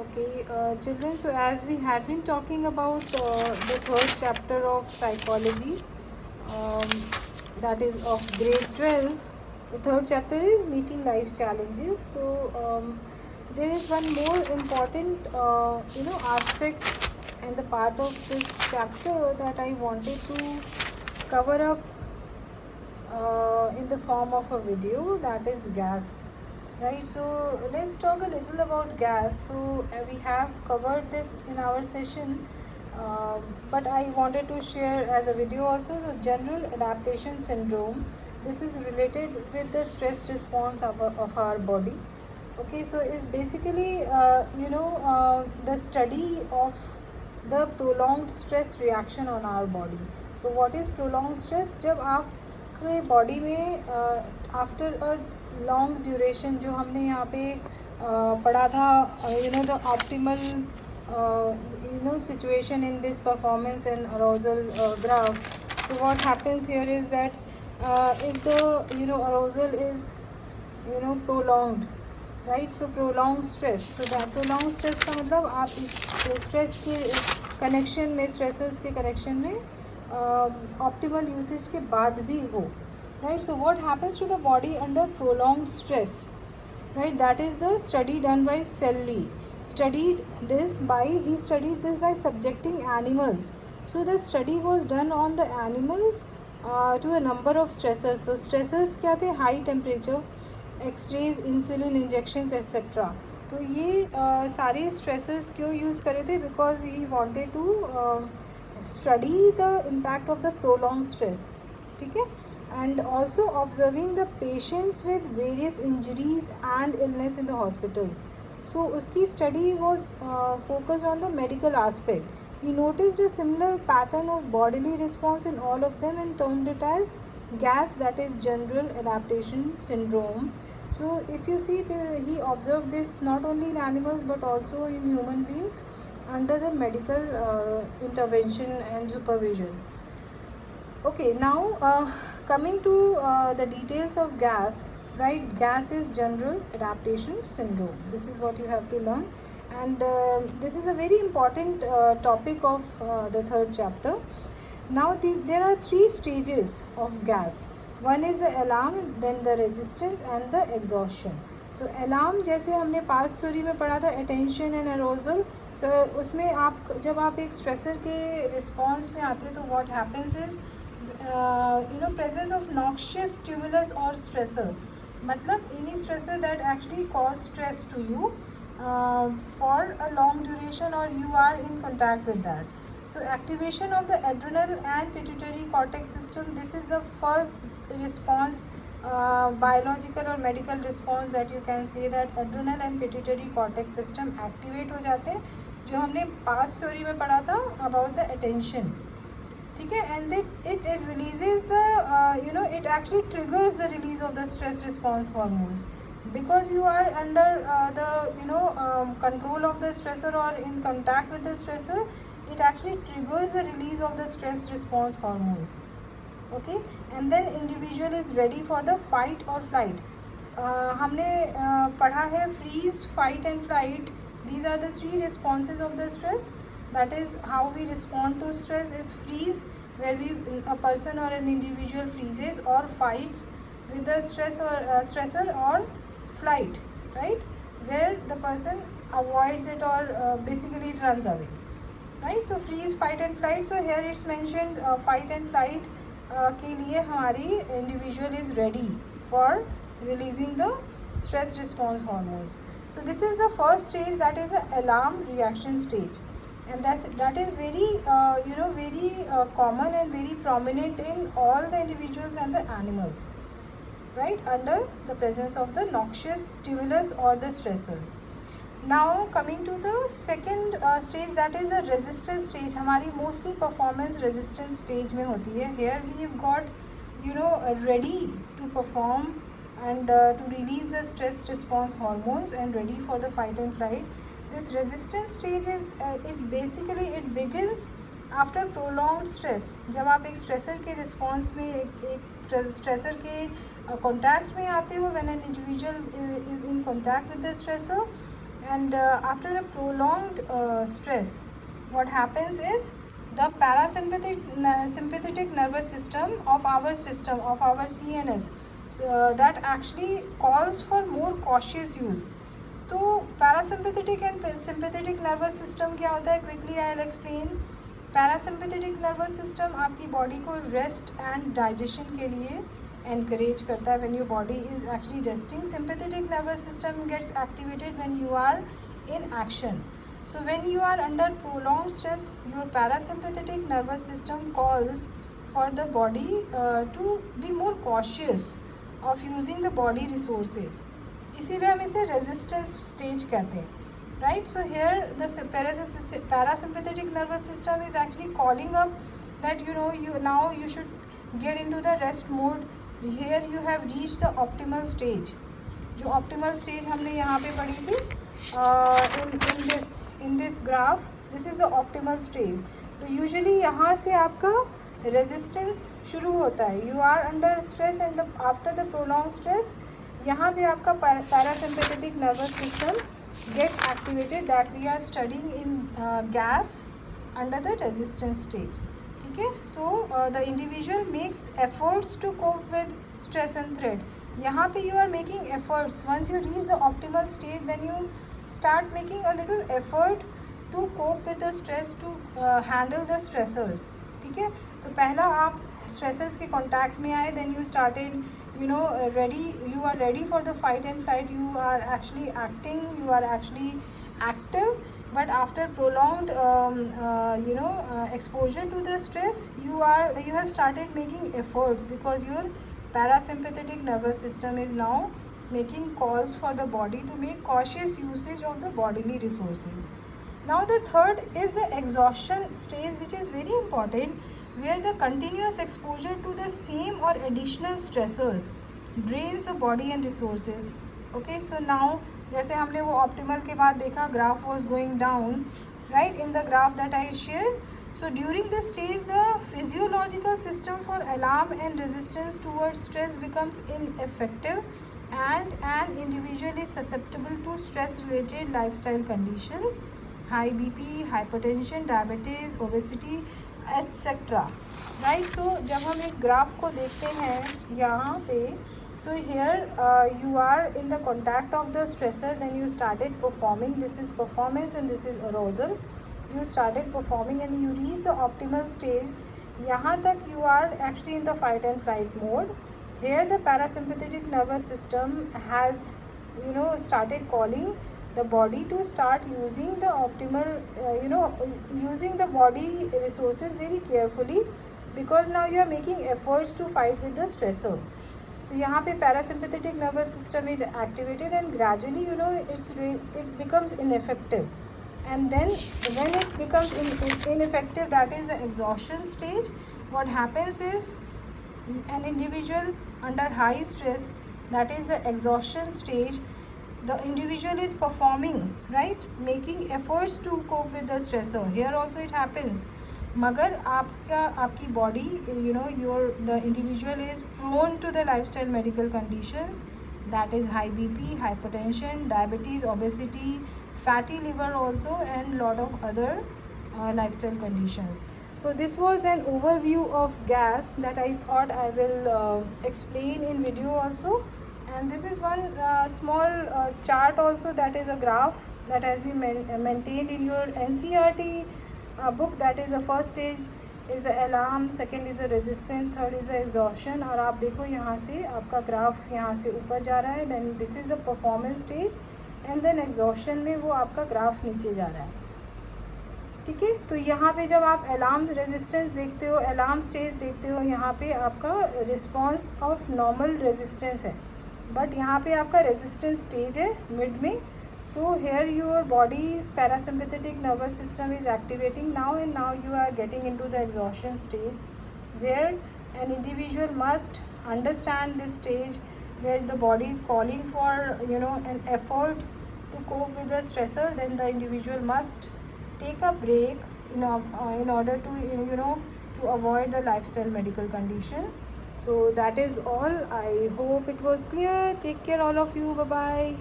Okay, children, so as we had been talking about the third chapter of psychology, um, that is of grade 12, the third chapter is meeting life's challenges. So, there is one more important, aspect and the part of this chapter that I wanted to cover up in the form of a video, that is gas. Right, so let's talk a little about gas. So we have covered this in our session, but I wanted to share as a video also the general adaptation syndrome. This is related with the stress response of our body. Okay, so it's basically the study of the prolonged stress reaction on our body. So what is prolonged stress? जब आपके body में after a long duration, जो हमने यहाँ पे पढ़ा था, the optimal situation in this performance and arousal graph. So what happens here is that if the arousal is prolonged, right? So prolonged stress, so that prolonged stress का मतलब आप stress के कनेक्शन में, स्ट्रेसेस के connection में optimal usage के बाद भी हो, right? So what happens to the body under prolonged stress, right? That is the study done by Selye. He studied this by subjecting animals. So the study was done on the animals to a number of stressors. So stressors क्या थे? High temperature, x-rays, insulin injections etcetera. तो ये सारे stressors क्यों use करे थे? Because he wanted to study the impact of the prolong stress. ठीक है, and also observing the patients with various injuries and illness in the hospitals. So उसकी study was focused on the medical aspect. He noticed a similar pattern of bodily response in all of them and termed it as gas, that is general adaptation syndrome. So if you see, he observed this not only in animals but also in human beings under the medical intervention and supervision. Okay, now coming to the details of gas, right? Gas is general adaptation syndrome. This is what you have to learn, and this is a very important topic of the third chapter. Now there are three stages of gas. One is the alarm, then the resistance and the exhaustion. So alarm जैसे हमने past theory में पढ़ा था, attention and अरोजल. सो उसमें आप जब आप एक स्ट्रेसर के रिस्पॉन्स में आते हैं तो what happens is presence of noxious stimulus और स्ट्रेसर, मतलब any stressor that actually cause stress to you for a long duration और you are in contact with that. So activation of the adrenal and pituitary cortex system, this is the first response, biological or medical response, that you can say that adrenal and pituitary cortex system activate हो जाते हैं, जो हमने past theory में पढ़ा था about the attention. ठीक है, and it releases the it actually triggers the release of the stress response hormones. Because you are under the control of the stressor or in contact with the stressor, it actually triggers the release of the stress response hormones. Okay, and then individual is ready for the fight or flight. हमने पढ़ा है freeze, fight and flight. These are the three responses of the stress. That is how we respond to stress is freeze, where a person or an individual freezes, or fights with the stressor, or flight, right, where the person avoids it or basically it runs away. Right, so freeze, fight and flight. So here it's mentioned fight and flight के लिए हमारी individual is ready for releasing the stress response hormones. So this is the first stage, that is the alarm reaction stage, and that is very very common and very prominent in all the individuals and the animals, right, under the presence of the noxious stimulus or the stressors. Now coming to the second stage, that is the resistance stage. हमारी mostly performance resistance stage में होती है. Here we have got ready to perform and to release the stress response hormones and ready for the fight and flight. This resistance stage is it begins after prolonged stress. जब आप एक stressor के response में एक stressor के contact में आते हो, when an individual is in contact with the stressor, and after a prolonged stress, what happens is the sympathetic nervous system of our CNS, so, that actually calls for more cautious use. तो parasympathetic and sympathetic nervous system क्या होता है, quickly I will explain. Parasympathetic nervous system आपकी body को rest and digestion के लिए encourage करता है. when your body is actually resting, sympathetic nervous system gets activated when you are in action. So when you are under prolonged stress, your parasympathetic nervous system calls for the body to be more cautious of using the body resources. इसीलिए हम इसे resistance stage कहते हैं, right? So here the parasympathetic nervous system is actually calling up that you should get into the rest mode. Here you have reached the optimal stage. जो optimal stage हमने यहाँ पे पढ़ी थी in this graph, this is the optimal stage. तो usually यहाँ से आपका resistance शुरू होता है. You are under stress and after the prolonged stress, यहाँ पे आपका parasympathetic nervous system gets activated, that we are studying in gas under the resistance stage. ठीक है. So the individual makes efforts to cope with stress and threat. यहाँ पे you are making efforts. Once you reach the optimal stage, then you start making a little effort to cope with the stress, to handle the stressors. ठीक है. तो पहला आप stressors के contact में आए, then you started ready, you are ready for the fight and flight, you are actually acting, you are actually active. But after prolonged exposure to the stress, you have started making efforts, because your parasympathetic nervous system is now making calls for the body to make cautious usage of the bodily resources. Now the third is the exhaustion stage, which is very important, where the continuous exposure to the same or additional stressors drains the body and resources. Okay, so now जैसे हमने वो optimal के बाद देखा, graph was going down, right, in the graph that I shared. So during this stage, the physiological system for alarm and resistance towards stress becomes ineffective, and an individual is susceptible to stress-related lifestyle conditions, high BP, hypertension, diabetes, obesity, etc. Right? So जब हम इस graph को देखते हैं यहाँ पे, so here you are in the contact of the stressor, then you started performing. This is performance and this is arousal. You started performing and you reach the optimal stage. यहाँ तक you are actually in the fight and flight mode. Here the parasympathetic nervous system has started calling the body to start using the optimal using the body resources very carefully, because now you are making efforts to fight with the stressor. तो यहाँ पे parasympathetic nervous system is activated, and gradually it becomes ineffective, and then when it becomes ineffective, that is the exhaustion stage. What happens is, an individual under high stress, that is the exhaustion stage, the individual is performing, right, making efforts to cope with the stressor. Here also it happens, मगर आपकी body, the individual is prone to the lifestyle medical conditions, that is high BP, hypertension, diabetes, obesity, fatty liver also, and lot of other lifestyle conditions. So this was an overview of gas that I thought I will explain in video also. And this is one small chart also, that is a graph that has been maintained in your NCERT book. That is the first stage is the alarm, second is the resistance, third is the exhaustion. और आप देखो यहाँ से आपका graph यहाँ से ऊपर जा रहा है, then this is the performance stage, and then exhaustion में वो आपका ग्राफ नीचे जा रहा है. ठीक है. तो यहाँ पे जब आप अलार्म रेजिस्टेंस देखते हो, अलार्म स्टेज देखते हो, यहाँ पे आपका रिस्पॉन्स ऑफ नॉर्मल रेजिस्टेंस है, बट यहाँ पे आपका रेजिस्टेंस स्टेज है मिड में. So here your body's parasympathetic nervous system is activating now, and now you are getting into the exhaustion stage, where an individual must understand this stage, where the body is calling for an effort to cope with the stressor. Then the individual must take a break in order to to avoid the lifestyle medical condition. So that is all. I hope it was clear. Take care all of you. Bye bye.